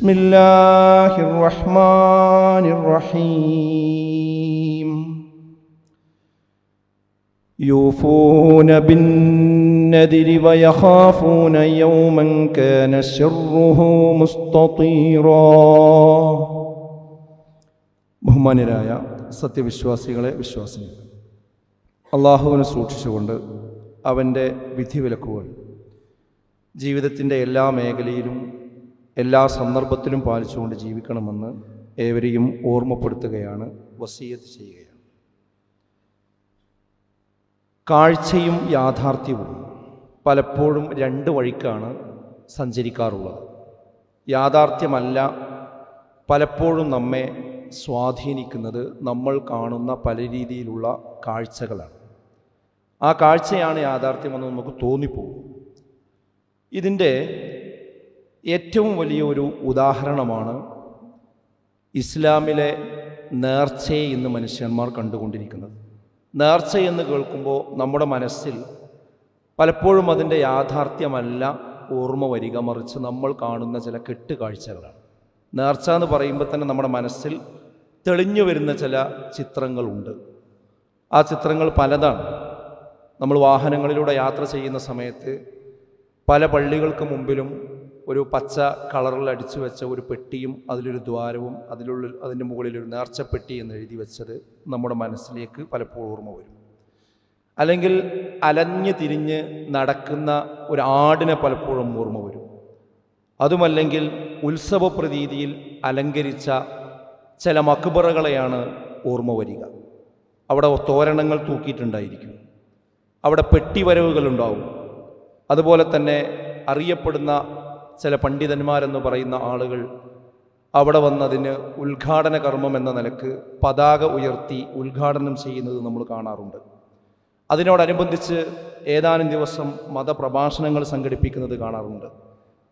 ബിസ്മില്ലാഹിർ റഹ്മാനിർ റഹീം. യൂഫൂന ബിന്നദിരി വയഖാഫൂന യൗമൻ കാന ശർറുഹു മുസ്തതീറാ. ബഹുമാന്യരായ സത്യവിശ്വാസികളെ, വിശ്വാസികളെ, അള്ളാഹുവിനെ സൂക്ഷിച്ചുകൊണ്ട് അവൻ്റെ വിധിവിലക്കുകൾ ജീവിതത്തിൻ്റെ എല്ലാ മേഖലയിലും എല്ലാ സന്ദർഭത്തിലും പാലിച്ചുകൊണ്ട് ജീവിക്കണമെന്ന് ഏവരെയും ഓർമ്മപ്പെടുത്തുകയാണ്, വസിയത്ത് ചെയ്യുകയാണ്. കാഴ്ചയും യാഥാർത്ഥ്യവും പലപ്പോഴും രണ്ട് വഴിക്കാണ് സഞ്ചരിക്കാറുള്ളത്. യാഥാർത്ഥ്യമല്ല പലപ്പോഴും നമ്മെ സ്വാധീനിക്കുന്നത് നമ്മൾ കാണുന്ന പല രീതിയിലുള്ള കാഴ്ചകളാണ്. ആ കാഴ്ചയാണ് യാഥാർത്ഥ്യമെന്ന് നമുക്ക് തോന്നിപ്പോകും. ഇതിൻ്റെ ഏറ്റവും വലിയൊരു ഉദാഹരണമാണ് ഇസ്ലാമിലെ നേർച്ചയെ ഇന്ന് മനുഷ്യന്മാർ കണ്ടുകൊണ്ടിരിക്കുന്നത്. നേർച്ച എന്ന് കേൾക്കുമ്പോൾ നമ്മുടെ മനസ്സിൽ പലപ്പോഴും അതിൻ്റെ യാഥാർത്ഥ്യമല്ല ഓർമ്മ വരിക, മറിച്ച് നമ്മൾ കാണുന്ന ചില കെട്ടുകാഴ്ചകളാണ്. നേർച്ച എന്ന് പറയുമ്പോൾ തന്നെ നമ്മുടെ മനസ്സിൽ തെളിഞ്ഞു വരുന്ന ചില ചിത്രങ്ങളുണ്ട്. ആ ചിത്രങ്ങൾ പലതാണ്. നമ്മൾ വാഹനങ്ങളിലൂടെ യാത്ര ചെയ്യുന്ന സമയത്ത് പല പള്ളികൾക്ക് മുമ്പിലും ഒരു പച്ച കളറിൽ അടിച്ചു വെച്ച ഒരു പെട്ടിയും അതിലൊരു ദ്വാരവും അതിൻ്റെ മുകളിലൊരു നേർച്ചപ്പെട്ടി എന്ന് എഴുതി വെച്ചത് നമ്മുടെ മനസ്സിലേക്ക് പലപ്പോഴും ഓർമ്മ വരും. അല്ലെങ്കിൽ അലഞ്ഞു തിരിഞ്ഞ് നടക്കുന്ന ഒരു ആടിനെ പലപ്പോഴും ഓർമ്മ വരും. അതുമല്ലെങ്കിൽ ഉത്സവ പ്രതീതിയിൽ അലങ്കരിച്ച ചില മക്ബറകളെയാണ് ഓർമ്മ വരിക. അവിടെ തോരണങ്ങൾ തൂക്കിയിട്ടുണ്ടായിരിക്കും, അവിടെ പെട്ടിവരവുകളുണ്ടാവും. അതുപോലെ തന്നെ അറിയപ്പെടുന്ന ചില പണ്ഡിതന്മാരെന്ന് പറയുന്ന ആളുകൾ അവിടെ വന്നതിന് ഉദ്ഘാടന കർമ്മം എന്ന നിലക്ക് പതാക ഉയർത്തി ഉദ്ഘാടനം ചെയ്യുന്നത് നമ്മൾ കാണാറുണ്ട്. അതിനോടനുബന്ധിച്ച് ഏതാനും ദിവസം മതപ്രഭാഷണങ്ങൾ സംഘടിപ്പിക്കുന്നത് കാണാറുണ്ട്.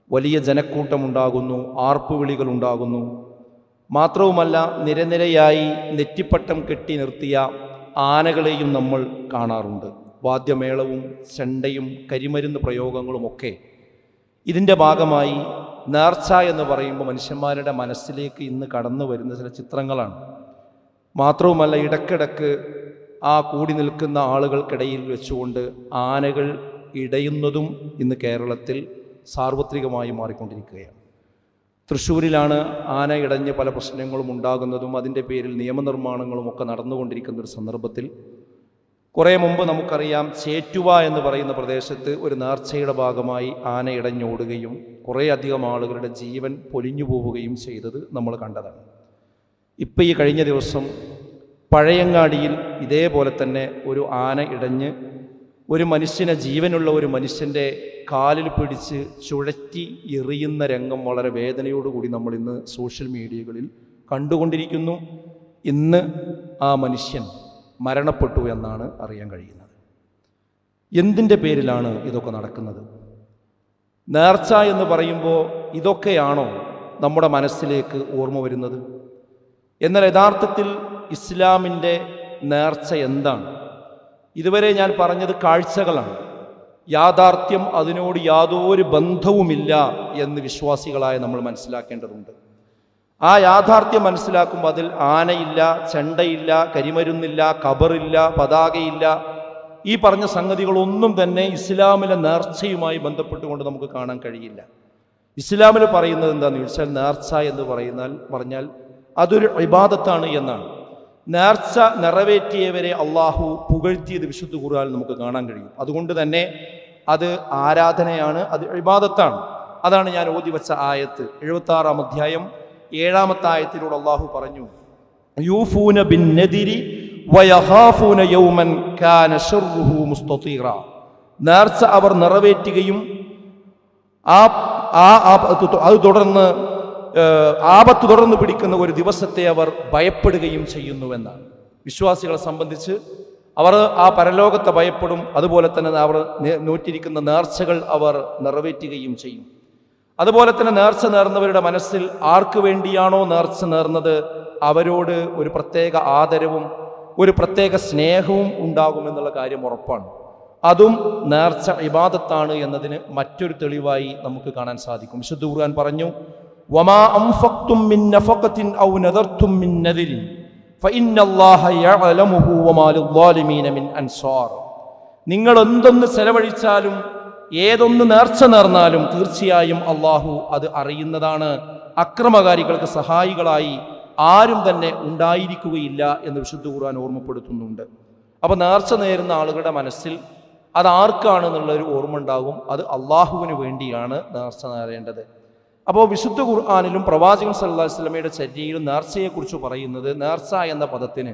വലിയ ജനക്കൂട്ടമുണ്ടാകുന്നു, ആർപ്പുവിളികൾ ഉണ്ടാകുന്നു. മാത്രവുമല്ല, നിരനിരയായി നെറ്റിപ്പട്ടം കെട്ടി നിർത്തിയ ആനകളെയും നമ്മൾ കാണാറുണ്ട്. വാദ്യമേളവും ചെണ്ടയും കരിമരുന്ന് പ്രയോഗങ്ങളുമൊക്കെ ഇതിൻ്റെ ഭാഗമായി നേർച്ച എന്ന് പറയുമ്പോൾ മനുഷ്യന്മാരുടെ മനസ്സിലേക്ക് ഇന്ന് കടന്നു വരുന്ന ചില ചിത്രങ്ങളാണ്. മാത്രവുമല്ല, ഇടയ്ക്കിടയ്ക്ക് ആ കൂടി നിൽക്കുന്ന ആളുകൾക്കിടയിൽ വെച്ചുകൊണ്ട് ആനകൾ ഇടയുന്നതും ഇന്ന് കേരളത്തിൽ സാർവത്രികമായി മാറിക്കൊണ്ടിരിക്കുകയാണ്. തൃശ്ശൂരിലാണ് ആന ഇടഞ്ഞ് പല പ്രശ്നങ്ങളും ഉണ്ടാകുന്നതും അതിൻ്റെ പേരിൽ നിയമനിർമ്മാണങ്ങളും ഒക്കെ നടന്നുകൊണ്ടിരിക്കുന്ന ഒരു സന്ദർഭത്തിൽ കുറേ മുമ്പ് നമുക്കറിയാം, ചേറ്റുവ എന്ന് പറയുന്ന പ്രദേശത്ത് ഒരു നേർച്ചയുടെ ഭാഗമായി ആന ഇടഞ്ഞോടുകയും കുറേ അധികം ആളുകളുടെ ജീവൻ പൊലിഞ്ഞു പോവുകയും ചെയ്തത് നമ്മൾ കണ്ടതാണ്. ഇപ്പം ഈ കഴിഞ്ഞ ദിവസം പഴയങ്ങാടിയിൽ ഇതേപോലെ തന്നെ ഒരു ആന ഇടഞ്ഞ് ഒരു മനുഷ്യനെ, ജീവനുള്ള ഒരു മനുഷ്യൻ്റെ കാലിൽ പിടിച്ച് ചുഴറ്റി എറിയുന്ന രംഗം വളരെ വേദനയോടുകൂടി നമ്മൾ ഇന്ന് സോഷ്യൽ മീഡിയകളിൽ കണ്ടുകൊണ്ടിരിക്കുന്നു. ഇന്ന് ആ മനുഷ്യൻ മരണപ്പെട്ടു എന്നാണ് അറിയാൻ കഴിയുന്നത്. എന്തിൻ്റെ പേരിലാണ് ഇതൊക്കെ നടക്കുന്നത്? നേർച്ച എന്ന് പറയുമ്പോൾ ഇതൊക്കെയാണോ നമ്മുടെ മനസ്സിലേക്ക് ഓർമ്മ വരുന്നത്? എന്നാൽ യഥാർത്ഥത്തിൽ ഇസ്ലാമിൻ്റെ നേർച്ച എന്താണ്? ഇതുവരെ ഞാൻ പറഞ്ഞത് കാഴ്ചകളാണ്. യാഥാർത്ഥ്യം അതിനോട് യാതൊരു ബന്ധവുമില്ല എന്ന് വിശ്വാസികളായ നമ്മൾ മനസ്സിലാക്കേണ്ടതുണ്ട്. ആ യാഥാർത്ഥ്യം മനസ്സിലാക്കുമ്പോൾ അതിൽ ആനയില്ല, ചെണ്ടയില്ല, കരിമരുന്നില്ല, ഖബറില്ല, പതാകയില്ല. ഈ പറഞ്ഞ സംഗതികളൊന്നും തന്നെ ഇസ്ലാമിലെ നേർച്ചയുമായി ബന്ധപ്പെട്ടുകൊണ്ട് നമുക്ക് കാണാൻ കഴിയില്ല. ഇസ്ലാമിൽ പറയുന്നത് എന്താണെന്ന് ചോദിച്ചാൽ, നേർച്ച എന്ന് പറഞ്ഞാൽ അതൊരു ഇബാദത്താണ് എന്നാണ്. നേർച്ച നിറവേറ്റിയവരെ അള്ളാഹു പുകഴ്ത്തിയത് വിശുദ്ധ ഖുർആനിൽ നമുക്ക് കാണാൻ കഴിയും. അതുകൊണ്ട് തന്നെ അത് ആരാധനയാണ്, അത് ഇബാദത്താണ്. അതാണ് ഞാൻ ഓതി വെച്ച ആയത്ത്. 76-ാം അധ്യായം 7-ാമത്തെ ആയത്തിലൂടെ അള്ളാഹു പറഞ്ഞു, യൂഫൂന ബിന്നദിരി വയഖാഫൂന യൗമൻ കാന ശർറുഹു മുസ്തതീറ. നേർച്ച അവർ നിറവേറ്റുകയും അത് തുടർന്ന് ആപത്ത് തുടർന്ന് പിടിക്കുന്ന ഒരു ദിവസത്തെ അവർ ഭയപ്പെടുകയും ചെയ്യുന്നുവെന്നാണ്. വിശ്വാസികളെ സംബന്ധിച്ച് അവർ ആ പരലോകത്തെ ഭയപ്പെടും. അതുപോലെ തന്നെ അവർ നോറ്റിരിക്കുന്ന നേർച്ചകൾ അവർ നിറവേറ്റുകയും ചെയ്യും. അതുപോലെ തന്നെ നേർച്ച നേർന്നവരുടെ മനസ്സിൽ ആർക്ക് വേണ്ടിയാണോ നേർച്ച നേർന്നത് അവരോട് ഒരു പ്രത്യേക ആദരവും ഒരു പ്രത്യേക സ്നേഹവും ഉണ്ടാകുമെന്നുള്ള കാര്യം ഉറപ്പാണ്. അതും നേർച്ച ഇബാദത്താണ് എന്നതിന് മറ്റൊരു തെളിവായി നമുക്ക് കാണാൻ സാധിക്കും. വിശുദ്ധ ഖുർആൻ പറഞ്ഞു, വമാ അൻഫഖ്തും മിൻ നഫഖത്തിൻ ഔ നദർതും മിൻ നദിരിൻ ഫഇന്നല്ലാഹ യഅലമുഹു വമാ ലിദ്ദാലിമീന മിൻ അൻസാർ. നിങ്ങൾ എന്തൊന്ന് ചെലവഴിച്ചാലും ഏതൊന്ന് നേർച്ച നേർന്നാലും തീർച്ചയായും അള്ളാഹു അത് അറിയുന്നതാണ്. അക്രമകാരികൾക്ക് സഹായികളായി ആരും തന്നെ ഉണ്ടായിരിക്കുകയില്ല എന്ന് വിശുദ്ധ ഖുർആൻ ഓർമ്മപ്പെടുത്തുന്നുണ്ട്. അപ്പോൾ നേർച്ച നേരുന്ന ആളുകളുടെ മനസ്സിൽ അത് ആർക്കാണെന്നുള്ളൊരു ഓർമ്മ ഉണ്ടാകും. അത് അള്ളാഹുവിന് വേണ്ടിയാണ് നേർച്ച നേരേണ്ടത്. അപ്പോൾ വിശുദ്ധ ഖുർആനിലും പ്രവാചകൻ സല്ലല്ലാഹു അലൈഹി വസല്ലമയുടെ ചര്യയിലും നേർച്ചയെക്കുറിച്ച് പറയുന്നത് നേർച്ച എന്ന പദത്തിന്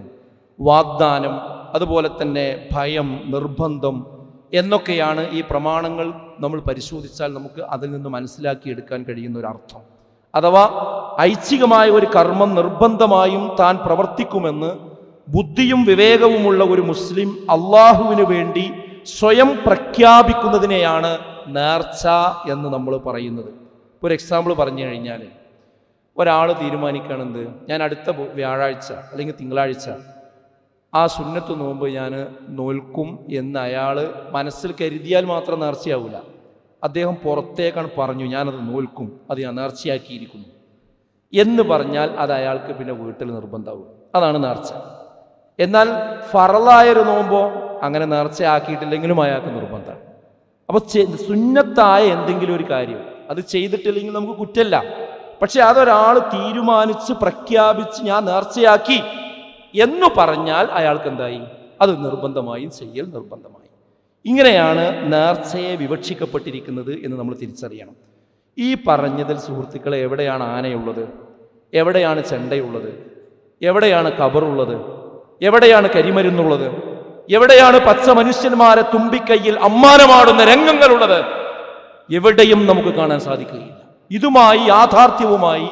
വാഗ്ദാനം, അതുപോലെ തന്നെ ഭയം, നിർബന്ധം എന്നൊക്കെയാണ് ഈ പ്രമാണങ്ങൾ നമ്മൾ പരിശോധിച്ചാൽ നമുക്ക് അതിൽ നിന്ന് മനസ്സിലാക്കിയെടുക്കാൻ കഴിയുന്ന ഒരു അർത്ഥം. അഥവാ ഐച്ഛികമായ ഒരു കർമ്മം നിർബന്ധമായും താൻ പ്രവർത്തിക്കുമെന്ന് ബുദ്ധിയും വിവേകവുമുള്ള ഒരു മുസ്ലിം അള്ളാഹുവിന് വേണ്ടി സ്വയം പ്രഖ്യാപിക്കുന്നതിനെയാണ് നേർച്ച എന്ന് നമ്മൾ പറയുന്നത്. ഒരു എക്സാമ്പിൾ പറഞ്ഞു കഴിഞ്ഞാൽ, ഒരാൾ തീരുമാനിക്കുകയാണെന്ത്, ഞാൻ അടുത്ത വ്യാഴാഴ്ച അല്ലെങ്കിൽ തിങ്കളാഴ്ച ആ സുന്നത്ത് നോമ്പ് ഞാൻ നോൽക്കും എന്ന് അയാൾ മനസ്സിൽ കരുതിയാൽ മാത്രം നേർച്ചയാവില്ല. അദ്ദേഹം പുറത്തേക്കാണ് പറഞ്ഞു ഞാനത് നോൽക്കും, അത് ഞാൻ നേർച്ചയാക്കിയിരിക്കുന്നു എന്ന് പറഞ്ഞാൽ അത് അയാൾക്ക് പിന്നെ വീട്ടിൽ നിർബന്ധമാവും. അതാണ് നേർച്ച. എന്നാൽ ഫറലായൊരു നോമ്പോ അങ്ങനെ നേർച്ചയാക്കിയിട്ടില്ലെങ്കിലും അയാൾക്ക് നിർബന്ധമാണ്. അപ്പോൾ സുന്നത്തായ എന്തെങ്കിലും ഒരു കാര്യം അത് ചെയ്തിട്ടില്ലെങ്കിൽ നമുക്ക് കുറ്റമില്ല. പക്ഷെ അതൊരാൾ തീരുമാനിച്ച് പ്രഖ്യാപിച്ച് ഞാൻ നേർച്ചയാക്കി എന്ന് പറഞ്ഞാൽ അയാൾക്ക് എന്തായി? അത് നിർബന്ധമായും ചെയ്യൽ നിർബന്ധമായി. ഇങ്ങനെയാണ് നേർച്ചയെ വിവക്ഷിക്കപ്പെട്ടിരിക്കുന്നത് എന്ന് നമ്മൾ തിരിച്ചറിയണം. ഈ പറഞ്ഞതിൽ സുഹൃത്തുക്കളെ, എവിടെയാണ് ആനയുള്ളത്? എവിടെയാണ് ചെണ്ടയുള്ളത്? എവിടെയാണ് ഖബറുള്ളത്? എവിടെയാണ് കരിമരുന്നുള്ളത്? എവിടെയാണ് പച്ച മനുഷ്യന്മാരെ തുമ്പിക്കൈയിൽ അമ്മാനമാടുന്ന രംഗങ്ങളുള്ളത്? എവിടെയും നമുക്ക് കാണാൻ സാധിക്കുകയില്ല. ഇതുമായി യാഥാർത്ഥ്യവുമായി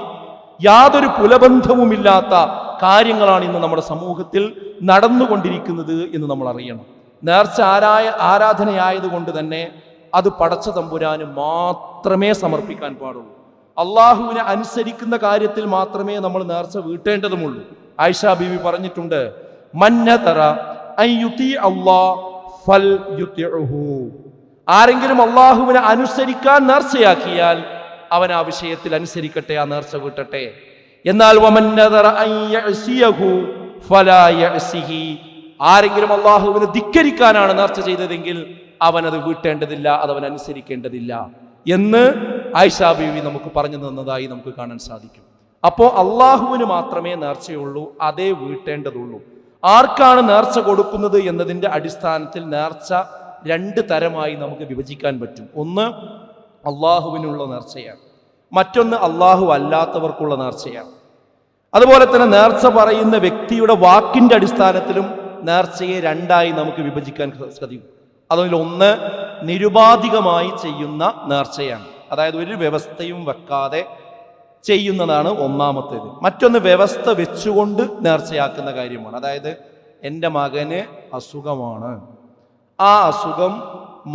യാതൊരു പുലബന്ധവുമില്ലാത്ത കാര്യങ്ങളാണ് ഇന്ന് നമ്മുടെ സമൂഹത്തിൽ നടന്നുകൊണ്ടിരിക്കുന്നത് എന്ന് നമ്മൾ അറിയണം. നേർച്ച ആരാധനയായതുകൊണ്ട് തന്നെ അത് പടച്ച തമ്പുരാന് മാത്രമേ സമർപ്പിക്കാൻ പാടുള്ളൂ. അള്ളാഹുവിനെ അനുസരിക്കുന്ന കാര്യത്തിൽ മാത്രമേ നമ്മൾ നേർച്ച വീട്ടേണ്ടതുമുള്ളൂ. ആയിഷ ബീവി പറഞ്ഞിട്ടുണ്ട്, മന്നതറ അൻ യുതി അല്ലാഹ് ഫൽ യുതിഉഹു. ആരെങ്കിലും അള്ളാഹുവിനെ അനുസരിക്കാൻ നേർച്ചയാക്കിയാൽ അവൻ ആ വിഷയത്തിൽ അനുസരിക്കട്ടെ, ആ നേർച്ച വീട്ടട്ടെ. എന്നാൽ വമന്നതറ അൻ യഅസിയഹു ഫലാ യഅസിഹി. ആരെങ്കിലും അള്ളാഹുവിനെ ധിക്കരിക്കാനാണ് നേർച്ച ചെയ്തതെങ്കിൽ അവനത് വീട്ടേണ്ടതില്ല, അതവൻ അനുസരിക്കേണ്ടതില്ല എന്ന് ആയിഷ ബീവി നമുക്ക് പറഞ്ഞു തന്നതായി നമുക്ക് കാണാൻ സാധിക്കും. അപ്പോൾ അള്ളാഹുവിന് മാത്രമേ നേർച്ചയുള്ളൂ, അതേ വീട്ടേണ്ടതുള്ളൂ. ആർക്കാണ് നേർച്ച കൊടുക്കുന്നത് എന്നതിൻ്റെ അടിസ്ഥാനത്തിൽ നേർച്ച രണ്ട് തരമായി നമുക്ക് വിഭജിക്കാൻ പറ്റും. ഒന്ന് അള്ളാഹുവിനുള്ള നേർച്ചയാണ്, മറ്റൊന്ന് അള്ളാഹു അല്ലാത്തവർക്കുള്ള നേർച്ചയാണ്. അതുപോലെ തന്നെ നേർച്ച പറയുന്ന വ്യക്തിയുടെ വാക്കിൻ്റെ അടിസ്ഥാനത്തിലും നേർച്ചയെ രണ്ടായി നമുക്ക് വിഭജിക്കാൻ സാധിക്കും. അതിലൊന്ന് നിരുപാധികമായി ചെയ്യുന്ന നേർച്ചയാണ്, അതായത് ഒരു വ്യവസ്ഥയും വെക്കാതെ ചെയ്യുന്നതാണ് ഒന്നാമത്തേത്. മറ്റൊന്ന് വ്യവസ്ഥ വെച്ചുകൊണ്ട് നേർച്ചയാക്കുന്ന കാര്യമാണ്. അതായത് എൻ്റെ മകന് അസുഖമാണ്, ആ അസുഖം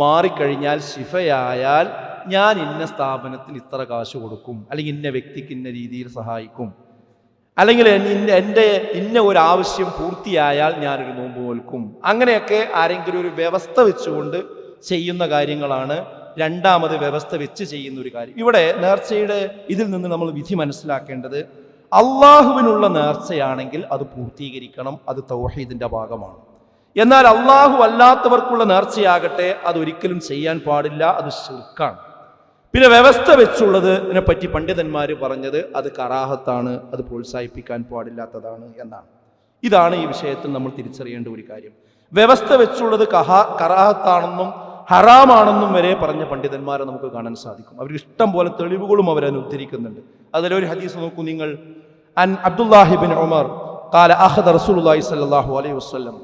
മാറിക്കഴിഞ്ഞാൽ ശിഫയായാൽ ഞാൻ ഇന്ന സ്ഥാപനത്തിന് ഇത്ര കാശ് കൊടുക്കും, അല്ലെങ്കിൽ ഇന്ന വ്യക്തിക്ക് ഇന്ന രീതിയിൽ സഹായിക്കും, അല്ലെങ്കിൽ എൻ്റെ ഇന്ന ഒരു ആവശ്യം പൂർത്തിയായാൽ ഞാനൊരു നോമ്പ് നോൽക്കും. അങ്ങനെയൊക്കെ ആരെങ്കിലും ഒരു വ്യവസ്ഥ വെച്ചുകൊണ്ട് ചെയ്യുന്ന കാര്യങ്ങളാണ് രണ്ടാമത് വ്യവസ്ഥ വെച്ച് ചെയ്യുന്ന ഒരു കാര്യം. ഇവിടെ നേർച്ചയുടെ ഇതിൽ നിന്ന് നമ്മൾ വിധി മനസ്സിലാക്കേണ്ടത്, അള്ളാഹുവിനുള്ള നേർച്ചയാണെങ്കിൽ അത് പൂർത്തീകരിക്കണം, അത് തൗഹീദിന്റെ ഭാഗമാണ്. എന്നാൽ അള്ളാഹു അല്ലാത്തവർക്കുള്ള നേർച്ചയാകട്ടെ അതൊരിക്കലും ചെയ്യാൻ പാടില്ല, അത് ശിർക്കാണ്. പിന്നെ വ്യവസ്ഥ വെച്ചുള്ളതിനെ പറ്റി പണ്ഡിതന്മാർ പറഞ്ഞത് അത് കറാഹത്താണ്, അത് പ്രോത്സാഹിപ്പിക്കാൻ പാടില്ലാത്തതാണ് എന്നാണ്. ഇതാണ് ഈ വിഷയത്തിൽ നമ്മൾ തിരിച്ചറിയേണ്ട ഒരു കാര്യം. വ്യവസ്ഥ വെച്ചുള്ളത് കറാഹത്താണെന്നും ഹറാമാണെന്നും വരെ പറഞ്ഞ പണ്ഡിതന്മാരെ നമുക്ക് കാണാൻ സാധിക്കും. അവർ ഇഷ്ടം പോലെ തെളിവുകളും അവരതിനെ ഉദ്ധരിക്കുന്നുണ്ട്. അതിലൊരു ഹദീസ് നോക്കൂ നിങ്ങൾ. അൻ അബ്ദുല്ലാഹി ബിൻ ഉമർ ഖാല അഖദ റസൂലുള്ളാഹി സ്വല്ലല്ലാഹു അലൈഹി വസല്ലം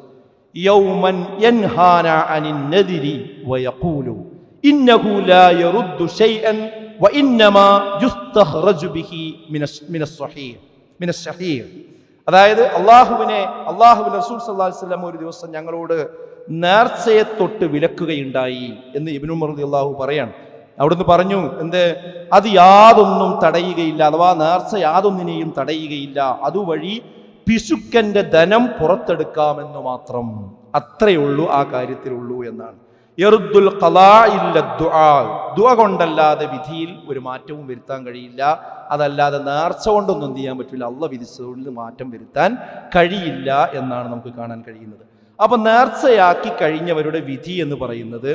യൗമൻ യൻഹാന അനിൻ നദിരി വയഖൂലു ഇന്നഹു ലാ യറുദ്ദു ശൈഅൻ വഇന്നമാ യുസ്തഖ്റജു ബിഹി മിനസ് സഹീഹ്. അതായത് അള്ളാഹുവിന്റെ റസൂൽ സല്ലല്ലാഹു അലൈഹി വസല്ലം ഒരു ദിവസം ഞങ്ങളോട് നേർച്ചയെ തൊട്ട് വിലക്കുകയുണ്ടായി എന്ന് ഇബ്നു ഉമർ റളിയല്ലാഹു പറയാണ്. അവിടുന്ന് പറഞ്ഞു, എന്ത്? അത് യാതൊന്നും തടയുകയില്ല, അഥവാ നേർച്ച യാതൊന്നിനെയും തടയുകയില്ല, അതുവഴി പിശുക്കന്റെ ധനം പുറത്തെടുക്കാമെന്ന് മാത്രം, അത്രയുള്ളൂ ആ കാര്യത്തിലുള്ളൂ എന്നാണ്. യറുദ്ദുൽ ഖളാഇല്ല ദുആ, ദുആ കൊണ്ടല്ലാതെ വിധിയിൽ ഒരു മാറ്റവും വരുത്താൻ കഴിയില്ല. അതല്ലാതെ നേർച്ച കൊണ്ടൊന്നും എന്ത് ചെയ്യാൻ പറ്റില്ല, അള്ളാഹ് വിധിച്ചതുകൊണ്ട് മാറ്റം വരുത്താൻ കഴിയില്ല എന്നാണ് നമുക്ക് കാണാൻ കഴിയുന്നത്. അപ്പൊ നേർച്ചയാക്കി കഴിഞ്ഞവരുടെ വിധി എന്ന് പറയുന്നത്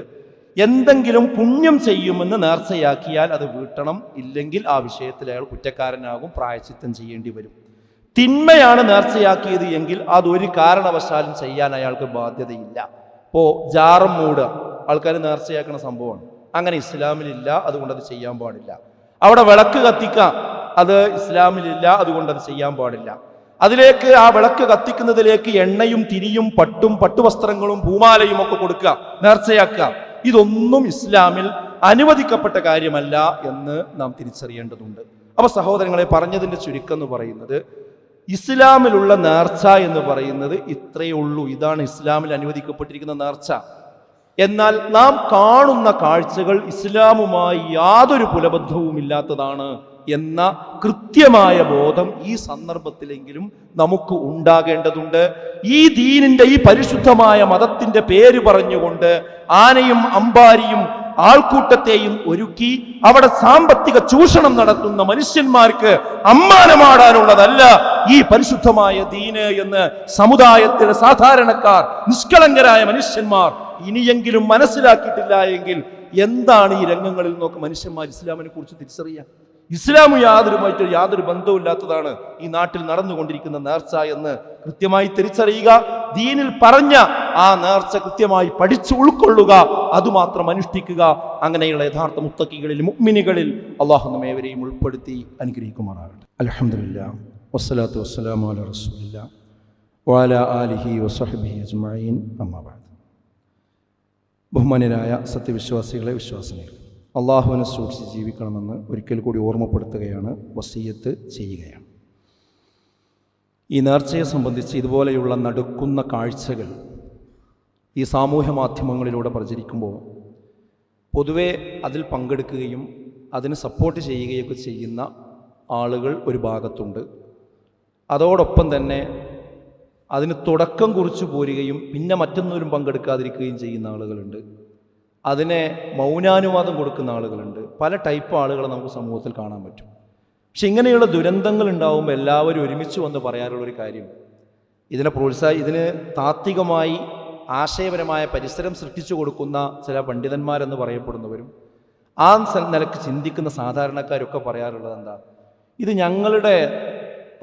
എന്തെങ്കിലും പുണ്യം ചെയ്യുമെന്ന് നേർച്ചയാക്കിയാൽ അത് വീട്ടണം, ഇല്ലെങ്കിൽ ആ വിഷയത്തിൽ അയാൾ കുറ്റക്കാരനാകും, പ്രായശ്ചിത്തം ചെയ്യേണ്ടി വരും. തിന്മയാണ് നേർച്ചയാക്കിയത് എങ്കിൽ അതൊരു കാരണവശാലും ചെയ്യാൻ അയാൾക്ക് ബാധ്യതയില്ല. ഇപ്പോൾ ജാറം മൂടുക ആൾക്കാർ നേർച്ചയാക്കുന്ന സംഭവമാണ്, അങ്ങനെ ഇസ്ലാമിലില്ല, അതുകൊണ്ട് അത് ചെയ്യാൻ പാടില്ല. അവിടെ വിളക്ക് കത്തിക്കാം, അത് ഇസ്ലാമിലില്ല, അതുകൊണ്ട് അത് ചെയ്യാൻ പാടില്ല. അതിലേക്ക് ആ വിളക്ക് കത്തിക്കുന്നതിലേക്ക് എണ്ണയും തിരിയും പട്ടും പട്ടുവസ്ത്രങ്ങളും പൂമാലയും ഒക്കെ കൊടുക്കുക, നേർച്ചയാക്കുക, ഇതൊന്നും ഇസ്ലാമിൽ അനുവദിക്കപ്പെട്ട കാര്യമല്ല എന്ന് നാം തിരിച്ചറിയേണ്ടതുണ്ട്. അപ്പൊ സഹോദരങ്ങളെ, പറഞ്ഞതിന്റെ ചുരുക്കം എന്ന് പറയുന്നത് ഇസ്ലാമിലുള്ള നേർച്ച എന്ന് പറയുന്നത് ഇത്രയേ ഉള്ളൂ. ഇതാണ് ഇസ്ലാമിൽ അനുവദിക്കപ്പെട്ടിരിക്കുന്ന നേർച്ച. എന്നാൽ നാം കാണുന്ന കാഴ്ചകൾ ഇസ്ലാമുമായി യാതൊരു പുലബന്ധവും ഇല്ലാത്തതാണ് എന്ന കൃത്യമായ ബോധം ഈ സന്ദർഭത്തിലെങ്കിലും നമുക്ക് ഉണ്ടാകേണ്ടതുണ്ട്. ഈ ദീനിന്റെ, ഈ പരിശുദ്ധമായ മതത്തിന്റെ പേര് പറഞ്ഞുകൊണ്ട് ആനയും അമ്പാരിയും ആൾക്കൂട്ടത്തെയും ഒരുക്കി അവിടെ സാമ്പത്തിക ചൂഷണം നടത്തുന്ന മനുഷ്യന്മാർക്ക് അമ്മാനമാടാനുള്ളതല്ല ഈ പരിശുദ്ധമായ ദീന് എന്ന് സമുദായത്തിലെ സാധാരണക്കാർ, നിഷ്കളങ്കരായ മനുഷ്യന്മാർ ഇനിയെങ്കിലും മനസ്സിലാക്കിയിട്ടില്ല എങ്കിൽ എന്താണ് ഈ രംഗങ്ങളിൽ നോക്ക് മനുഷ്യന്മാർ ഇസ്ലാമിനെ കുറിച്ച് തിരിച്ചറിയാം? ഇസ്ലാം യാതൊരു ബന്ധവുമില്ലാത്തതാണ് ഈ നാട്ടിൽ നടന്നുകൊണ്ടിരിക്കുന്ന നേർച്ച എന്ന് കൃത്യമായി തിരിച്ചറിയുക. ദീനിൽ പറഞ്ഞ ആ നേർച്ച കൃത്യമായി പഠിച്ചു ഉൾക്കൊള്ളുക, അതുമാത്രം അനുഷ്ഠിക്കുക. അങ്ങനെയുള്ള യഥാർത്ഥ മുത്തഖികളിൽ, മുഅ്മിനുകളിൽ അല്ലാഹു നമ്മേവരെയും ഉൾപ്പെടുത്തി അനുഗ്രഹിക്കുമാറാകട്ടെ. അൽഹംദുലില്ലാഹ് വസ്സലാത്തു വസ്സലാമു അലാ റസൂലില്ലാഹ് വഅലാ ആലിഹി വസഹ്ബിഹി അജ്മഈൻ. അമ്മാ ബഅദ്. ബഹുമാന്യരായ സത്യവിശ്വാസികളെ, വിശ്വാസിനികളെ, അള്ളാഹുവിനെ സൂക്ഷിച്ച് ജീവിക്കണമെന്ന് ഒരിക്കൽ കൂടി ഓർമ്മപ്പെടുത്തുകയാണ്, വസിയ്യത്ത് ചെയ്യുകയാണ്. ഈ നേർച്ചയെ സംബന്ധിച്ച് ഇതുപോലെയുള്ള നടുക്കുന്ന കാഴ്ചകൾ ഈ സാമൂഹ്യ മാധ്യമങ്ങളിലൂടെ പ്രചരിക്കുമ്പോൾ പൊതുവെ അതിൽ പങ്കെടുക്കുകയും അതിന് സപ്പോർട്ട് ചെയ്യുകയൊക്കെ ചെയ്യുന്ന ആളുകൾ ഒരു ഭാഗത്തുണ്ട്. അതോടൊപ്പം തന്നെ അതിന് തുടക്കം കുറിച്ചു പോരുകയും പിന്നെ മറ്റൊന്നിലും പങ്കെടുക്കാതിരിക്കുകയും ചെയ്യുന്ന ആളുകളുണ്ട്. അതിനെ മൗനാനുവാദം കൊടുക്കുന്ന ആളുകളുണ്ട്. പല ടൈപ്പ് ആളുകളെ നമുക്ക് സമൂഹത്തിൽ കാണാൻ പറ്റും. പക്ഷെ ഇങ്ങനെയുള്ള ദുരന്തങ്ങൾ ഉണ്ടാകുമ്പോൾ എല്ലാവരും ഒരുമിച്ച് വന്ന് പറയാറുള്ളൊരു കാര്യം, ഇതിന് താത്വികമായി ആശയപരമായ പരിസരം സൃഷ്ടിച്ചു കൊടുക്കുന്ന ചില പണ്ഡിതന്മാരെന്ന് പറയപ്പെടുന്നവരും ആ നിലക്ക് ചിന്തിക്കുന്ന സാധാരണക്കാരൊക്കെ പറയാറുള്ളത് എന്താ, ഇത് ഞങ്ങളുടെ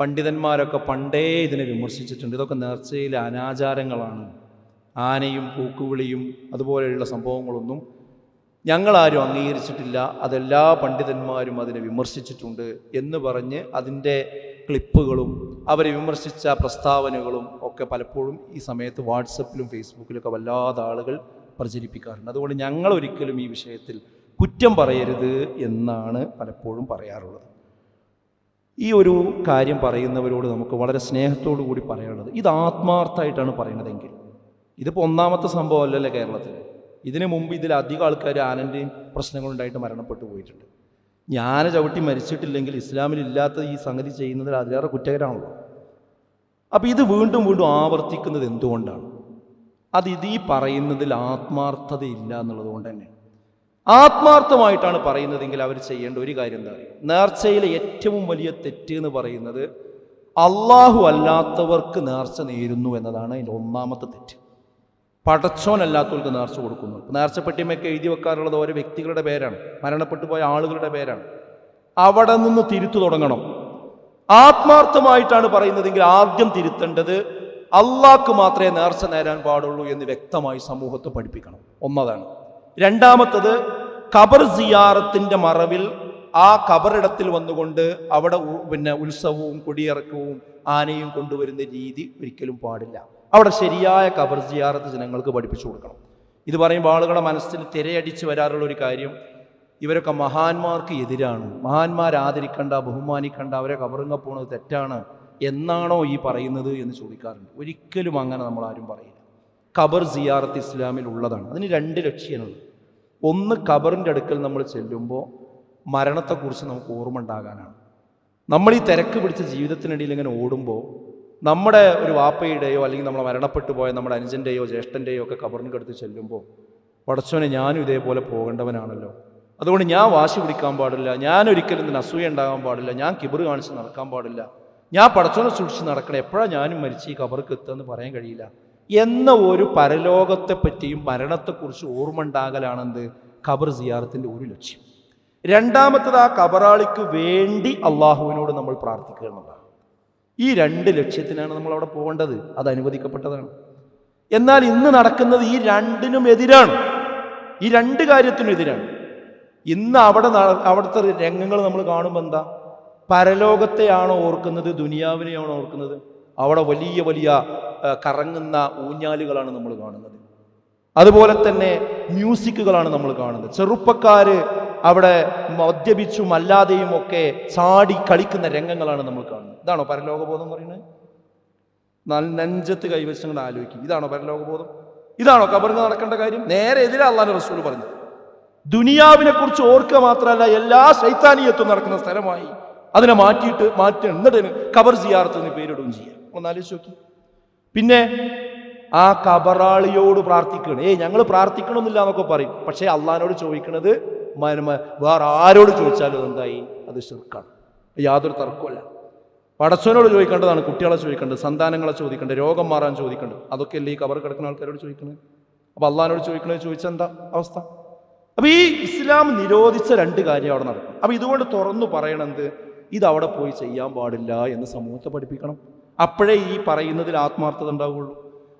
പണ്ഡിതന്മാരൊക്കെ പണ്ടേ ഇതിനെ വിമർശിച്ചിട്ടുണ്ട്, ഇതൊക്കെ നേർച്ചയിലെ അനാചാരങ്ങളാണ്, ആനയും പൂക്കുവിളിയും അതുപോലെയുള്ള സംഭവങ്ങളൊന്നും ഞങ്ങളാരും അംഗീകരിച്ചിട്ടില്ല, അതെല്ലാ പണ്ഡിതന്മാരും അതിനെ വിമർശിച്ചിട്ടുണ്ട് എന്ന് പറഞ്ഞ് അതിൻ്റെ ക്ലിപ്പുകളും അവരെ വിമർശിച്ച പ്രസ്താവനകളും ഒക്കെ പലപ്പോഴും ഈ സമയത്ത് വാട്സപ്പിലും ഫേസ്ബുക്കിലൊക്കെ വല്ലാതെ ആളുകൾ പ്രചരിപ്പിക്കാറുണ്ട്. അതുകൊണ്ട് ഞങ്ങൾ ഒരിക്കലും ഈ വിഷയത്തിൽ കുറ്റം പറയരുത് എന്നാണ് പലപ്പോഴും പറയാറുള്ളത്. ഈ ഒരു കാര്യം പറയുന്നവരോട് നമുക്ക് വളരെ സ്നേഹത്തോടു കൂടി പറയാനുള്ളത്, ഇത് ആത്മാർത്ഥമായിട്ടാണ് പറയുന്നതെങ്കിൽ, ഇതിപ്പോൾ ഒന്നാമത്തെ സംഭവം അല്ലല്ലോ കേരളത്തിൽ. ഇതിനു മുമ്പ് ഇതിലധികം ആൾക്കാർ ആനൻ്റെയും പ്രശ്നങ്ങളുണ്ടായിട്ട് മരണപ്പെട്ടു പോയിട്ടുണ്ട്. ആന ചവിട്ടി മരിച്ചിട്ടില്ലെങ്കിൽ ഇസ്ലാമിലില്ലാത്ത ഈ സംഗതി ചെയ്യുന്നതിൽ അതിലേറെ കുറ്റകരമാണല്ലോ. അപ്പോൾ ഇത് വീണ്ടും വീണ്ടും ആവർത്തിക്കുന്നത് എന്തുകൊണ്ടാണ്? ഇത് ഈ പറയുന്നതിൽ ആത്മാർത്ഥതയില്ല എന്നുള്ളത് കൊണ്ട് തന്നെ. ആത്മാർത്ഥമായിട്ടാണ് പറയുന്നതെങ്കിൽ അവർ ചെയ്യേണ്ട ഒരു കാര്യം എന്താ പറയുക, നേർച്ചയിലെ ഏറ്റവും വലിയ തെറ്റ് എന്ന് പറയുന്നത് അള്ളാഹു അല്ലാത്തവർക്ക് നേർച്ച നേരുന്നു എന്നതാണ് അതിൻ്റെ ഒന്നാമത്തെ തെറ്റ്. പടച്ചോനല്ലാത്തവർക്ക് നേർച്ച കൊടുക്കുന്നു. നേർച്ചപ്പെട്ടിമൊക്കെ എഴുതി വെക്കാറുള്ളത് ഓരോ വ്യക്തികളുടെ പേരാണ്, മരണപ്പെട്ടു പോയ ആളുകളുടെ പേരാണ്. അവിടെ നിന്ന് തിരുത്തു തുടങ്ങണം. ആത്മാർത്ഥമായിട്ടാണ് പറയുന്നതെങ്കിൽ ആദ്യം തിരുത്തേണ്ടത് അള്ളാഹ്ക്ക് മാത്രമേ നേർച്ച നേരാൻ പാടുള്ളൂ എന്ന് വ്യക്തമായി സമൂഹത്തെ പഠിപ്പിക്കണം. ഒന്നതാണ്. രണ്ടാമത്തത്, ഖബർ സിയാറത്തിന്റെ മറവിൽ ആ ഖബറിടത്തിൽ വന്നുകൊണ്ട് അവിടെ ഉത്സവവും കൊടിയിറക്കവും ആനയും കൊണ്ടുവരുന്ന രീതി ഒരിക്കലും പാടില്ല. അവിടെ ശരിയായ ഖബർ സിയാറത്ത് ജനങ്ങൾക്ക് പഠിപ്പിച്ചു കൊടുക്കണം. ഇത് പറയുമ്പോൾ ആളുകളുടെ മനസ്സിൽ തിരയടിച്ച് വരാറുള്ള ഒരു കാര്യം, ഇവരൊക്കെ മഹാന്മാർക്ക് എതിരാണ്, മഹാന്മാർ ആദരിക്കണ്ട, ബഹുമാനിക്കണ്ട, അവരെ ഖബറിങ്ങ പോണത് തെറ്റാണ് എന്നാണോ ഈ പറയുന്നത് എന്ന് ചോദിക്കാറുണ്ട്. ഒരിക്കലും അങ്ങനെ നമ്മളാരും പറയില്ല. ഖബർ സിയാറത്ത് ഇസ്ലാമിൽ ഉള്ളതാണ്. അതിന് രണ്ട് ലക്ഷ്യങ്ങളുണ്ട്. ഒന്ന്, ഖബറിൻ്റെ അടുക്കൽ നമ്മൾ ചെല്ലുമ്പോൾ മരണത്തെക്കുറിച്ച് നമുക്ക് ഓർമ്മ ഉണ്ടാകാനാണ്. നമ്മൾ ഈ തിരക്ക് പിടിച്ച ജീവിതത്തിനിടയിൽ ഇങ്ങനെ ഓടുമ്പോൾ നമ്മുടെ ഒരു വാപ്പയുടെയോ അല്ലെങ്കിൽ നമ്മൾ മരണപ്പെട്ടു പോയ നമ്മുടെ അനുജൻ്റെയോ ജ്യേഷ്ഠൻ്റെയോ ഒക്കെ ഖബറിൻ്റെ അടുത്ത് ചെല്ലുമ്പോൾ പടച്ചോനെ ഞാനും ഇതേപോലെ പോകേണ്ടവനാണല്ലോ, അതുകൊണ്ട് ഞാൻ വാശി പിടിക്കാൻ പാടില്ല, ഞാൻ ഒരിക്കലും ഇതിന് അസൂയ ഉണ്ടാകാൻ പാടില്ല, ഞാൻ കിബറ് കാണിച്ച് നടക്കാൻ പാടില്ല, ഞാൻ പടച്ചോനെ സൂക്ഷിച്ച് നടക്കണം, എപ്പോഴാണ് ഞാനും മരിച്ച് ഈ ഖബർക്ക് എത്തുകയെന്ന് പറയാൻ കഴിയില്ല എന്ന ഒരു പരലോകത്തെ പറ്റിയും മരണത്തെക്കുറിച്ച് ഓർമ്മ ഉണ്ടാകലാണെന്ത് ഖബർ സിയാറത്തിൻ്റെ ഒരു ലക്ഷ്യം. രണ്ടാമത്തത് ആ ഖബറാളിക്ക് വേണ്ടി അള്ളാഹുവിനോട് നമ്മൾ പ്രാർത്ഥിക്കുക എന്നതാണ്. ഈ രണ്ട് ലക്ഷ്യത്തിനാണ് നമ്മൾ അവിടെ പോകേണ്ടത്, അത് അനുവദിക്കപ്പെട്ടതാണ്. എന്നാൽ ഇന്ന് നടക്കുന്നത് ഈ രണ്ടിനും എതിരാണ്, ഈ രണ്ട് കാര്യത്തിനും എതിരാണ്. ഇന്ന് അവിടുത്തെ രംഗങ്ങൾ നമ്മൾ കാണുമ്പോൾ എന്താ, പരലോകത്തെയാണോ ഓർക്കുന്നത്, ദുനിയാവിനെയാണോ ഓർക്കുന്നത്? അവിടെ വലിയ വലിയ കറങ്ങുന്ന ഊഞ്ഞാലുകളാണ് നമ്മൾ കാണുന്നത്, അതുപോലെ തന്നെ മ്യൂസിക്കുകളാണ് നമ്മൾ കാണുന്നത്. ചെറുപ്പക്കാര് അവിടെ മദ്യപിച്ചും അല്ലാതെയും ഒക്കെ ചാടി കളിക്കുന്ന രംഗങ്ങളാണ് നമ്മൾ കാണുന്നത്. ഇതാണോ പരലോകബോധം എന്ന് പറയുന്നത്? നെഞ്ചത്ത് കൈവശങ്ങൾ ആലോചിക്കും, ഇതാണോ പരലോകബോധം? ഇതാണോ ഖബറിൽ നടക്കേണ്ട കാര്യം? നേരെ എതിരെ അള്ളാഹുവിന്റെ റസൂൽ പറഞ്ഞു. ദുനിയാവിനെ കുറിച്ച് ഓർക്കുക മാത്രമല്ല, എല്ലാ ശൈത്താനിയത്തും നടക്കുന്ന സ്ഥലമായി അതിനെ മാറ്റി എന്നിട്ട് ഖബർ സിയാറത്ത് എന്ന് പേരിടുകയും ചെയ്യാം. ഒന്ന് ആലോചിച്ച് നോക്കി. പിന്നെ ആ ഖബറാളിയോട് പ്രാർത്ഥിക്കണം. ഞങ്ങൾ പ്രാർത്ഥിക്കണമെന്നില്ല എന്നൊക്കെ പറയും, പക്ഷേ അള്ളാഹിനോട് ചോദിക്കുന്നത് വേറെ ആരോട് ചോദിച്ചാലും എന്തായി, അത് ശിർക്കാണ്, യാതൊരു തർക്കമല്ല. പടച്ചവനോട് ചോദിക്കേണ്ടതാണ്, കുട്ടികളെ ചോദിക്കേണ്ടത്, സന്താനങ്ങളെ ചോദിക്കേണ്ടത്, രോഗം മാറാൻ ചോദിക്കേണ്ടത്, അതൊക്കെ അല്ലേ ഈ ഖബർ കിടക്കുന്ന ആൾക്കാരോട് ചോദിക്കുന്നത്. അപ്പൊ അള്ളാഹിനോട് ചോദിച്ചാൽ എന്താ അവസ്ഥ? അപ്പൊ ഈ ഇസ്ലാം നിരോധിച്ച രണ്ട് കാര്യം അവിടെ നടക്കും. അപ്പൊ ഇതുകൊണ്ട് തുറന്നു പറയണത് ഇത് അവിടെ പോയി ചെയ്യാൻ പാടില്ല എന്ന് സമൂഹത്തെ പഠിപ്പിക്കണം. അപ്പോഴേ ഈ പറയുന്നതിൽ ആത്മാർത്ഥത ഉണ്ടാവുകയുള്ളൂ.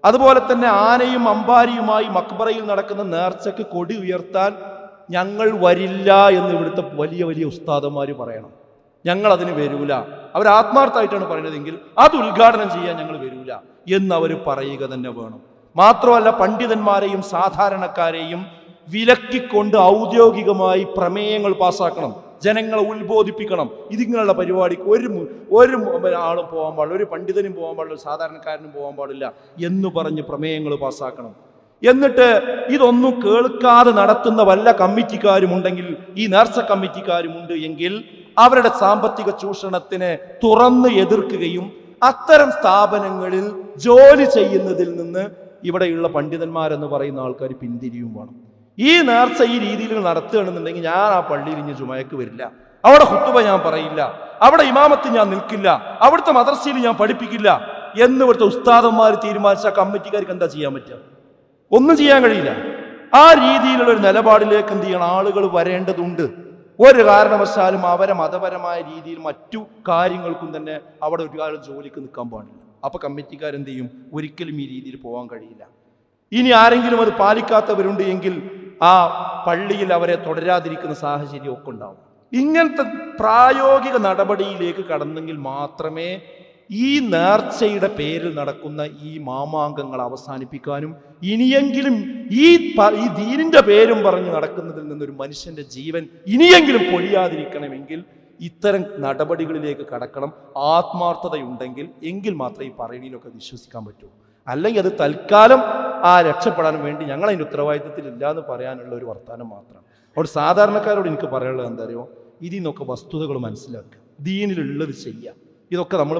അതുപോലെ തന്നെ ആനയും അമ്പാരിയുമായി മക്ബറയിൽ നടക്കുന്ന നേർച്ചയ്ക്ക് കൊടി ഉയർത്താൻ ഞങ്ങൾ വരില്ല എന്ന് ഇവിടുത്തെ വലിയ വലിയ ഉസ്താദന്മാർ പറയണം. ഞങ്ങൾ അതിന് വരൂല, അവർ ആത്മാർത്ഥമായിട്ടാണ് പറയുന്നതെങ്കിൽ അത് ഉദ്ഘാടനം ചെയ്യാൻ ഞങ്ങൾ വരൂല എന്ന് അവർ പറയുക തന്നെ വേണം. മാത്രമല്ല പണ്ഡിതന്മാരെയും സാധാരണക്കാരെയും വിലക്കിക്കൊണ്ട് ഔദ്യോഗികമായി പ്രമേയങ്ങൾ പാസ്സാക്കണം, ജനങ്ങളെ ഉത്ബോധിപ്പിക്കണം. ഇതിങ്ങനെയുള്ള പരിപാടിക്ക് ഒരു ആളും പോകാൻ പാടില്ല, ഒരു പണ്ഡിതനും പോകാൻ പാടില്ല, ഒരു സാധാരണക്കാരനും പോകാൻ പാടില്ല എന്ന് പറഞ്ഞ് പ്രമേയങ്ങൾ പാസ്സാക്കണം. എന്നിട്ട് ഇതൊന്നും കേൾക്കാതെ നടത്തുന്ന വല്ല കമ്മിറ്റിക്കാരുമുണ്ടെങ്കിൽ, ഈ നേർച്ച കമ്മിറ്റിക്കാരുമുണ്ട് എങ്കിൽ അവരുടെ സാമ്പത്തിക ചൂഷണത്തിനെ തുറന്ന് എതിർക്കുകയും അത്തരം സ്ഥാപനങ്ങളിൽ ജോലി ചെയ്യുന്നതിൽ നിന്ന് ഇവിടെയുള്ള പണ്ഡിതന്മാരെന്ന് പറയുന്ന ആൾക്കാർ പിന്തിരിയും വേണം. ഈ നേർച്ച ഈ രീതിയിൽ നടത്തുകയാണെന്നുണ്ടെങ്കിൽ ഞാൻ ആ പള്ളിയിൽ ഇനി ജുമയ്ക്ക് വരില്ല, അവിടെ ഖുത്ബ ഞാൻ പറയില്ല, അവിടെ ഇമാമത്ത് ഞാൻ നിൽക്കില്ല, അവിടുത്തെ മദ്രസയിൽ ഞാൻ പഠിപ്പിക്കില്ല എന്ന് ഇവിടുത്തെ ഉസ്താദന്മാർ തീരുമാനിച്ച കമ്മിറ്റിക്കാർക്ക് എന്താ ചെയ്യാൻ പറ്റുക? ഒന്നും ചെയ്യാൻ കഴിയില്ല. ആ രീതിയിലുള്ള ഒരു നിലപാടിലേക്ക് എന്ത് ചെയ്യണം, ആളുകൾ വരേണ്ടതുണ്ട്. ഒരു കാരണവശാലും അവരെ മതപരമായ രീതിയിൽ മറ്റു കാര്യങ്ങൾക്കും തന്നെ അവിടെ ഒരു കാലം ജോലിക്ക് നിൽക്കാൻ പാടില്ല. അപ്പൊ കമ്മിറ്റിക്കാരെന്ത് ചെയ്യും? ഒരിക്കലും ഈ രീതിയിൽ പോകാൻ കഴിയില്ല. ഇനി ആരെങ്കിലും അത് പാലിക്കാത്തവരുണ്ട് എങ്കിൽ ആ പള്ളിയിൽ അവരെ തുടരാതിരിക്കുന്ന സാഹചര്യം ഒക്കെ ഉണ്ടാവും. ഇങ്ങനത്തെ പ്രായോഗിക നടപടിയിലേക്ക് കടന്നെങ്കിൽ മാത്രമേ ഈ നേർച്ചയുടെ പേരിൽ നടക്കുന്ന ഈ മാമാങ്കങ്ങൾ അവസാനിപ്പിക്കാനും ഇനിയെങ്കിലും ഈ ദീനിന്റെ പേരും പറഞ്ഞ് നടക്കുന്നതിൽ നിന്നൊരു മനുഷ്യന്റെ ജീവൻ ഇനിയെങ്കിലും പൊഴിയാതിരിക്കണമെങ്കിൽ ഇത്തരം നടപടികളിലേക്ക് കടക്കണം. ആത്മാർത്ഥതയുണ്ടെങ്കിൽ എങ്കിൽ മാത്രമേ ഈ പറയുന്നതിലൊക്കെ വിശ്വസിക്കാൻ പറ്റൂ. അല്ലെങ്കിൽ അത് തൽക്കാലം രക്ഷപ്പെടാൻ വേണ്ടി ഞങ്ങൾ അതിൻ്റെ ഉത്തരവാദിത്തത്തിൽ ഇല്ല എന്ന് പറയാനുള്ള ഒരു വർത്താനം മാത്രമാണ്. അവിടെ സാധാരണക്കാരോട് എനിക്ക് പറയാനുള്ളത് എന്താ അറിയോ, ഇതിൽ നിന്നൊക്കെ വസ്തുതകൾ മനസ്സിലാക്കുക, ദീനിലുള്ളത് ചെയ്യുക. ഇതൊക്കെ നമ്മൾ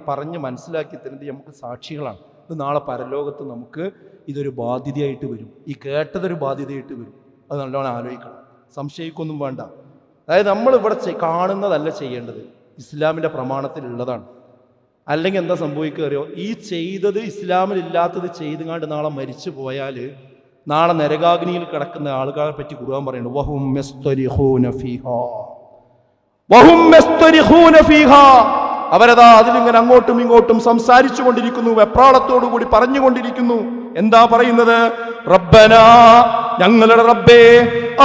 പറഞ്ഞ് മനസ്സിലാക്കി തരുന്നത് നമുക്ക് സാക്ഷികളാണ്. ഇത് നാളെ പരലോകത്ത് നമുക്ക് ഇതൊരു ബാധ്യതയായിട്ട് വരും. ഈ കേട്ടതൊരു ബാധ്യതയായിട്ട് വരും. അത് നല്ലോണം ആലോചിക്കണം, സംശയിക്കൊന്നും വേണ്ട. അതായത് നമ്മളിവിടെ കാണുന്നതല്ല ചെയ്യേണ്ടത്, ഇസ്ലാമിൻ്റെ പ്രമാണത്തിലുള്ളതാണ്. അല്ലെങ്കിൽ എന്താ സംഭവിക്കുക അറിയോ, ഈ ചെയ്തത് ഇസ്ലാമിലില്ലാത്തത് ചെയ്തുകൊണ്ട് നാളെ മരിച്ചു പോയാൽ നാളെ നരകാഗ്നിയിൽ കിടക്കുന്ന ആളുകളെ പറ്റി ഖുർആൻ പറയുന്നു, വഹും യസ്തരിഖൂന ഫീഹാ, അവരതാ അതിലിങ്ങനെ അങ്ങോട്ടും ഇങ്ങോട്ടും സംസാരിച്ചു കൊണ്ടിരിക്കുന്നു, വെപ്രാളത്തോടു കൂടി പറഞ്ഞുകൊണ്ടിരിക്കുന്നു. എന്താ പറയുന്നത്? റബ്ബനാ, ഞങ്ങളുടെ റബ്ബേ,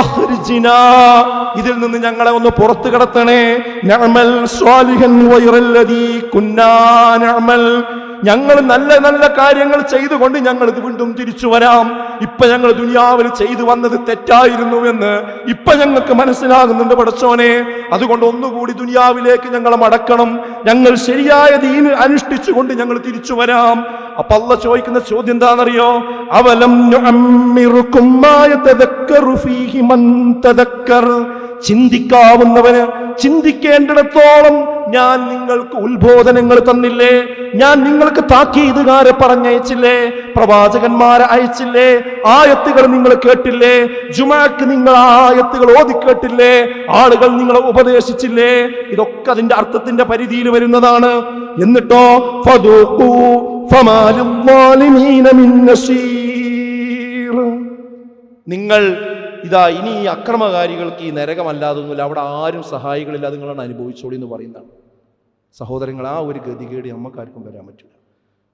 അഖ്രിജ്നാ, ഇതിൽ നിന്ന് ഞങ്ങളെ ഒന്ന് പുറത്തു കടത്തണേ. നഅമൽ സ്വാലിഹൻ വൈറല്ലദീ കുന്നാ നഅമൽ, ഞങ്ങൾ നല്ല നല്ല കാര്യങ്ങൾ ചെയ്തുകൊണ്ട് ഞങ്ങൾ വീണ്ടും തിരിച്ചു വരാം. ഇപ്പൊ ഞങ്ങൾ ദുനിയാവിൽ ചെയ്തു വന്നത് തെറ്റായിരുന്നു എന്ന് ഇപ്പൊ ഞങ്ങൾക്ക് മനസ്സിലാകുന്നുണ്ട് പടച്ചോനെ. അതുകൊണ്ട് ഒന്നുകൂടി ദുനിയാവിലേക്ക് ഞങ്ങളെ മടക്കണം, ഞങ്ങൾ ശരിയായ ദീന് അനുഷ്ഠിച്ചുകൊണ്ട് ഞങ്ങൾ തിരിച്ചു വരാം. അപ്പൊ അല്ലാഹ് ചോദിക്കുന്ന ചോദ്യം എന്താണെന്നറിയോ, അവലം നുഅമ്മിറുകും മാ യതദക്കറു ഫീഹി മൻ തദക്കർ, ചിന്തിക്കാവുന്നവന് ചിന്തിക്കേണ്ടിടത്തോളം ഞാൻ നിങ്ങൾക്ക് ഉത്ബോധനങ്ങൾ തന്നില്ലേ? ഞാൻ നിങ്ങൾക്ക് താക്കീതുകാരെ പറഞ്ഞയച്ചില്ലേ? പ്രവാചകന്മാരെ അയച്ചില്ലേ? ആയത്തുകൾ നിങ്ങൾ കേട്ടില്ലേ? ജുമാക്ക് നിങ്ങൾ ആയത്തുകൾ ഓതി കേട്ടില്ലേ? ആളുകൾ നിങ്ങളെ ഉപദേശിച്ചില്ലേ? ഇതൊക്കെ അതിന്റെ അർത്ഥത്തിന്റെ പരിധിയിൽ വരുന്നതാണ്. എന്നിട്ടോ ഫദൂഖൂ ഫമാ ലിദ്ദാലിമീന മിൻ നസീർ, നിങ്ങൾ ഇതാ ഇനി ഈ അക്രമകാരികൾക്ക് ഈ നരകമല്ലാതൊന്നുമില്ല, അവിടെ ആരും സഹായികളില്ലാതെ നിങ്ങളാണ് അനുഭവിച്ചോളി എന്ന് പറയുന്നതാണ്. സഹോദരങ്ങൾ, ആ ഒരു ഗതികേട് നമുക്കാർക്കും വരാൻ പറ്റില്ല.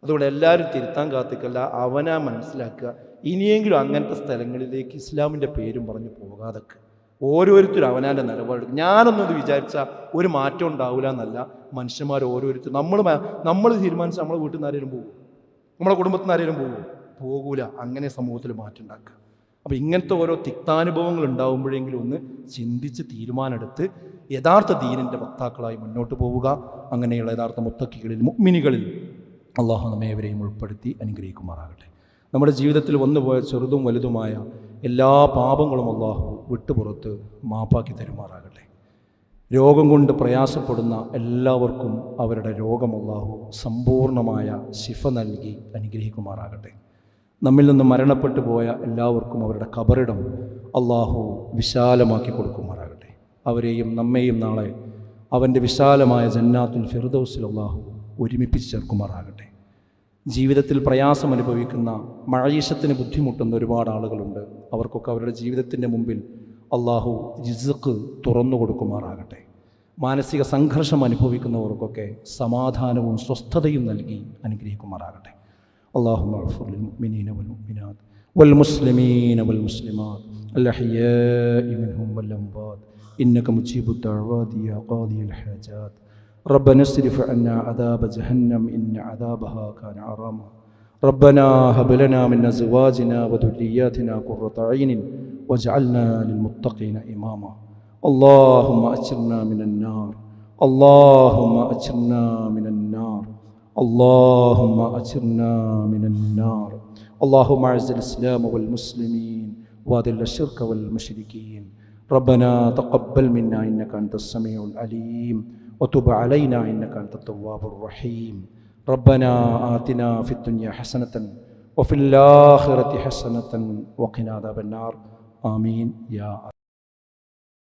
അതുകൊണ്ട് എല്ലാവരും തിരുത്താൻ കാത്തിക്കല്ല, അവനാ മനസ്സിലാക്കുക. ഇനിയെങ്കിലും അങ്ങനത്തെ സ്ഥലങ്ങളിലേക്ക് ഇസ്ലാമിൻ്റെ പേരും പറഞ്ഞ് പോകാതൊക്കെ ഓരോരുത്തരും അവനാൻ്റെ നിലപാടെടുക്കും. ഞാനൊന്നത് വിചാരിച്ചാൽ ഒരു മാറ്റം ഉണ്ടാവില്ല എന്നല്ല, മനുഷ്യന്മാർ ഓരോരുത്തരും നമ്മൾ തീരുമാനിച്ച് നമ്മളെ വീട്ടിൽ നിന്ന് ആരെങ്കിലും പോകും, നമ്മളെ കുടുംബത്തിൽ നിന്ന് ആരെങ്കിലും പോകൂല. അങ്ങനെ സമൂഹത്തിൽ മാറ്റം ഉണ്ടാക്കുക. അപ്പം ഇങ്ങനത്തെ ഓരോ തിക്താനുഭവങ്ങൾ ഉണ്ടാകുമ്പോഴെങ്കിലും ഒന്ന് ചിന്തിച്ച് തീരുമാനമെടുത്ത് യഥാർത്ഥ ദീനിൻ്റെ വക്താക്കളായി മുന്നോട്ട് പോവുക. അങ്ങനെയുള്ള യഥാർത്ഥ മുത്തക്കികളിൽ മുഅ്മിനുകളിൽ അള്ളാഹു നമ്മേവരെയും ഉൾപ്പെടുത്തി അനുഗ്രഹിക്കുമാറാകട്ടെ. നമ്മുടെ ജീവിതത്തിൽ വന്നുപോയ ചെറുതും വലുതുമായ എല്ലാ പാപങ്ങളും അള്ളാഹു വിട്ടുപുറത്ത് മാപ്പാക്കി തരുമാറാകട്ടെ. രോഗം കൊണ്ട് പ്രയാസപ്പെടുന്ന എല്ലാവർക്കും അവരുടെ രോഗം അള്ളാഹു സമ്പൂർണമായ ശിഫ നൽകി അനുഗ്രഹിക്കുമാറാകട്ടെ. നമ്മിൽ നിന്ന് മരണപ്പെട്ടു പോയ എല്ലാവർക്കും അവരുടെ ഖബറിടം അള്ളാഹു വിശാലമാക്കി കൊടുക്കുമാറാകട്ടെ. അവരെയും നമ്മെയും നാളെ അവൻ്റെ വിശാലമായ ജന്നാത്തുൽ ഫിർദൗസിൽ അള്ളാഹു ഒരുമിപ്പിച്ച് ചേർക്കുമാറാകട്ടെ. ജീവിതത്തിൽ പ്രയാസം അനുഭവിക്കുന്ന, മഈശത്തിന് ബുദ്ധിമുട്ടുന്ന ഒരുപാട് ആളുകളുണ്ട്. അവർക്കൊക്കെ അവരുടെ ജീവിതത്തിൻ്റെ മുമ്പിൽ അള്ളാഹു റിസ്ഖ് തുറന്നു കൊടുക്കുമാറാകട്ടെ. മാനസിക സംഘർഷം അനുഭവിക്കുന്നവർക്കൊക്കെ സമാധാനവും സ്വസ്ഥതയും നൽകി അനുഗ്രഹിക്കുമാറാകട്ടെ. اللهم اغفر للمؤمنين والمؤمنات والمسلمين والمسلمات الأحياء منهم والأموات إنك مجيب الدعوات يا قاضي الحاجات. ربنا اصرف عنا عذاب جهنم إن عذابها كان غراما. ربنا هب لنا من أزواجنا وذرياتنا قرة أعين واجعلنا للمتقين إماما. اللهم أجرنا من النار، اللهم أجرنا من النار، اللهم أجرنا من النار. اللهم أعز الإسلام والمسلمين وأذل الشرك والمشركين. ربنا تقبل منا إنك أنت السميع العليم وتب علينا إنك أنت التواب الرحيم. ربنا آتنا في الدنيا حسنة وفي الآخرة حسنة وقنا عذاب النار. آمين يا